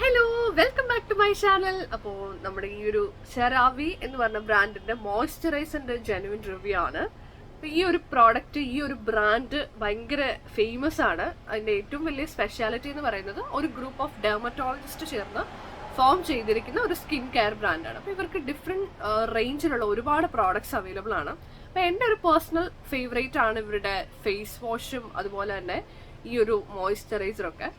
Hello, welcome back to my channel. അപ്പോൾ നമ്മുടെ ഈ ഒരു സെറാവി എന്ന് പറഞ്ഞ ബ്രാൻഡിന്റെ മോയ്സ്ചറൈസറിന്റെ ജെനുവിൻ റിവ്യൂ ആണ്. അപ്പോൾ ഈ ഒരു പ്രോഡക്റ്റ്, ഈ ഒരു ബ്രാൻഡ് ഭയങ്കര ഫേമസ് ആണ്. അതിന്റെ ഏറ്റവും വലിയ സ്പെഷ്യാലിറ്റി എന്ന് പറയുന്നത് ഒരു ഗ്രൂപ്പ് ഓഫ് ഡെർമറ്റോളജിസ്റ്റ് ചേർന്ന് ഫോം ചെയ്തിരിക്കുന്ന ഒരു സ്കിൻ കെയർ ബ്രാൻഡാണ്. അപ്പോൾ ഇവർക്ക് ഡിഫറെന്റ് റേഞ്ചിലുള്ള ഒരുപാട് പ്രോഡക്ട്സ് അവൈലബിൾ ആണ്. അപ്പോൾ എൻ്റെ ഒരു പേഴ്സണൽ ഫേവറേറ്റ് ആണ് ഇവരുടെ ഫേസ് വാഷും അതുപോലെ തന്നെ ഈ ഒരു മോയ്സ്ചറൈസറൊക്കെ.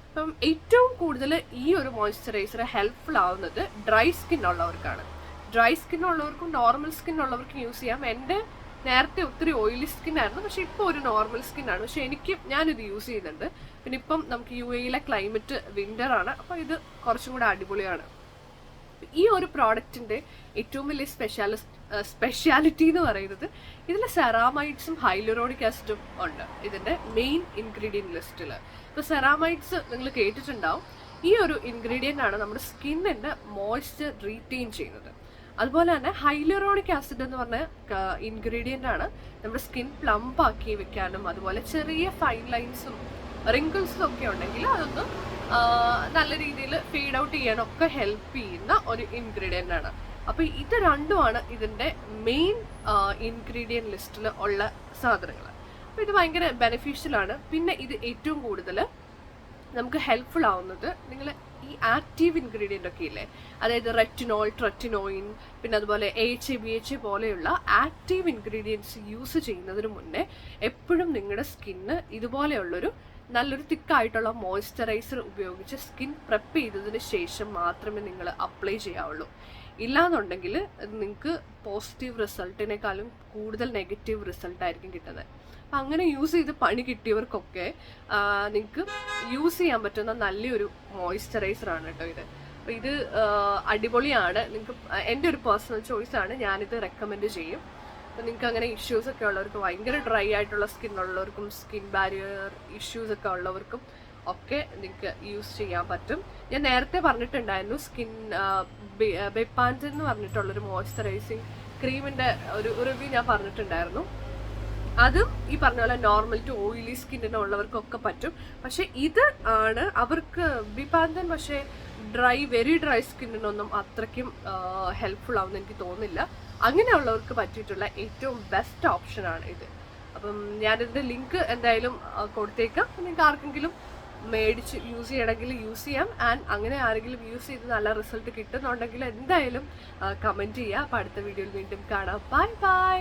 അപ്പം ഏറ്റവും കൂടുതൽ ഈ ഒരു മോയ്സ്ചറൈസർ ഹെൽപ്ഫുൾ ആവുന്നത് ഡ്രൈ സ്കിൻ ഉള്ളവർക്കാണ്. ഡ്രൈ സ്കിൻ ഉള്ളവർക്കും നോർമൽ സ്കിൻ ഉള്ളവർക്കും യൂസ് ചെയ്യാം. എൻ്റെ നേരത്തെ ഒത്തിരി ഓയിലി സ്കിൻ ആയിരുന്നു, പക്ഷെ ഇപ്പോൾ ഒരു നോർമൽ സ്കിൻ ആണ്. പക്ഷെ ഞാനിത് യൂസ് ചെയ്യുന്നുണ്ട്. പിന്നെ ഇപ്പം നമുക്ക് UAE ക്ലൈമറ്റ് വിന്റർ ആണ്, അപ്പോൾ ഇത് കുറച്ചും കൂടെ അടിപൊളിയാണ്. ഈ ഒരു പ്രോഡക്റ്റിന്റെ ഏറ്റവും വലിയ സ്പെഷ്യാലിറ്റി എന്ന് പറയുന്നത് ഇതിൽ സെറാമൈഡ്സും ഹൈലൂറോണിക് ആസിഡും ഉണ്ട് ഇതിന്റെ മെയിൻ ഇൻഗ്രീഡിയൻറ്റ് ലിസ്റ്റിൽ. ഇപ്പോൾ സെറാമൈഡ്സ് നിങ്ങൾ കേട്ടിട്ടുണ്ടാവും. ഈ ഒരു ഇൻഗ്രീഡിയൻ്റ് ആണ് നമ്മുടെ സ്കിന്നിന്റെ മോയ്സ്ചർ റീറ്റെയിൻ ചെയ്യുന്നത്. അതുപോലെ തന്നെ ഹൈലൂറോണിക് ആസിഡ് എന്ന് പറഞ്ഞ ഇൻഗ്രീഡിയൻ്റ് ആണ് നമ്മുടെ സ്കിൻ പ്ലംപ് ആക്കി വെക്കാനും അതുപോലെ ചെറിയ ഫൈൻ ലൈൻസും റിങ്കിൾസും ഒക്കെ ഉണ്ടെങ്കിൽ അതൊന്ന് നല്ല രീതിയിൽ ഫീഡ് ഔട്ട് ചെയ്യാനൊക്കെ ഹെൽപ്പ് ചെയ്യുന്ന ഒരു ഇൻഗ്രീഡിയൻ്റ് ആണ്. അപ്പോൾ ഇത് രണ്ടുമാണ് ഇതിൻ്റെ മെയിൻ ഇൻഗ്രീഡിയൻറ്റ് ലിസ്റ്റിൽ ഉള്ള സാധനങ്ങൾ. അപ്പോൾ ഇത് ഭയങ്കര ബെനിഫിഷ്യലാണ്. പിന്നെ ഇത് ഏറ്റവും കൂടുതൽ നമുക്ക് ഹെൽപ്ഫുൾ ആവുന്നത് നിങ്ങൾ ഈ ആക്റ്റീവ് ഇൻഗ്രീഡിയൻ്റ് ഒക്കെ ഇല്ലേ, അതായത് റെറ്റിനോൾ, ട്രെറ്റിനോയിൻ, പിന്നെ അതുപോലെ AHA BHA പോലെയുള്ള ആക്റ്റീവ് ഇൻഗ്രീഡിയൻസ് യൂസ് ചെയ്യുന്നതിന് മുന്നേ എപ്പോഴും നിങ്ങളുടെ സ്കിന്ന് ഇതുപോലെയുള്ളൊരു നല്ലൊരു തിക്കായിട്ടുള്ള മോയ്സ്ചറൈസർ ഉപയോഗിച്ച് സ്കിൻ പ്രെപ്പ് ചെയ്തതിന് ശേഷം മാത്രമേ നിങ്ങൾ അപ്ലൈ ചെയ്യാവുള്ളൂ. ഇല്ലാന്നുണ്ടെങ്കിൽ നിങ്ങൾക്ക് പോസിറ്റീവ് റിസൾട്ടിനേക്കാളും കൂടുതൽ നെഗറ്റീവ് റിസൾട്ടായിരിക്കും കിട്ടുന്നത്. അപ്പം അങ്ങനെ യൂസ് ചെയ്ത് പണി കിട്ടിയവർക്കൊക്കെ നിങ്ങൾക്ക് യൂസ് ചെയ്യാൻ പറ്റുന്ന നല്ലൊരു മോയ്സ്ചറൈസറാണ് കേട്ടോ ഇത്. അപ്പോൾ ഇത് അടിപൊളിയാണ്. നിങ്ങൾക്ക് എൻ്റെ ഒരു പേഴ്സണൽ ചോയ്സാണ്, ഞാനിത് റെക്കമെൻഡ് ചെയ്യും. അപ്പോൾ നിങ്ങൾക്ക് അങ്ങനെ ഇഷ്യൂസ് ഒക്കെ ഉള്ളവർക്ക്, ഭയങ്കര ഡ്രൈ ആയിട്ടുള്ള സ്കിൻ ഉള്ളവർക്കും സ്കിൻ ബാരിയർ ഇഷ്യൂസ് ഒക്കെ ഉള്ളവർക്കും ഒക്കെ നിങ്ങൾക്ക് യൂസ് ചെയ്യാൻ പറ്റും. ഞാൻ നേരത്തെ പറഞ്ഞിട്ടുണ്ടായിരുന്നു ബെപ്പാൻസ് എന്ന് പറഞ്ഞിട്ടുള്ളൊരു മോയ്സ്ചറൈസിങ് ക്രീമിൻ്റെ ഒരു റിവ്യൂ ഞാൻ പറഞ്ഞിട്ടുണ്ടായിരുന്നു. അതും ഈ പറഞ്ഞ പോലെ നോർമൽ ടു ഓയിലി സ്കിന്നിനുള്ളവർക്കൊക്കെ പറ്റും. പക്ഷെ ഇത് ആണ് അവർക്ക് ബിപാന്തൻ പക്ഷേ വെരി ഡ്രൈ സ്കിന്നിനൊന്നും അത്രയ്ക്കും ഹെൽപ്ഫുൾ ആവുമെന്ന് എനിക്ക് തോന്നുന്നില്ല. അങ്ങനെയുള്ളവർക്ക് പറ്റിയിട്ടുള്ള ഏറ്റവും ബെസ്റ്റ് ഓപ്ഷനാണ് ഇത്. അപ്പം ഞാനിതിൻ്റെ ലിങ്ക് എന്തായാലും കൊടുത്തേക്കാം. നിങ്ങൾക്ക് ആർക്കെങ്കിലും മേടിച്ച് യൂസ് ചെയ്യണമെങ്കിൽ യൂസ് ചെയ്യാം. ആൻഡ് അങ്ങനെ ആരെങ്കിലും യൂസ് ചെയ്ത് നല്ല റിസൾട്ട് കിട്ടുന്നുണ്ടെങ്കിൽ എന്തായാലും കമൻറ്റ് ചെയ്യുക. അപ്പോൾ അടുത്ത വീഡിയോയിൽ വീണ്ടും കാണാം. Bye bye.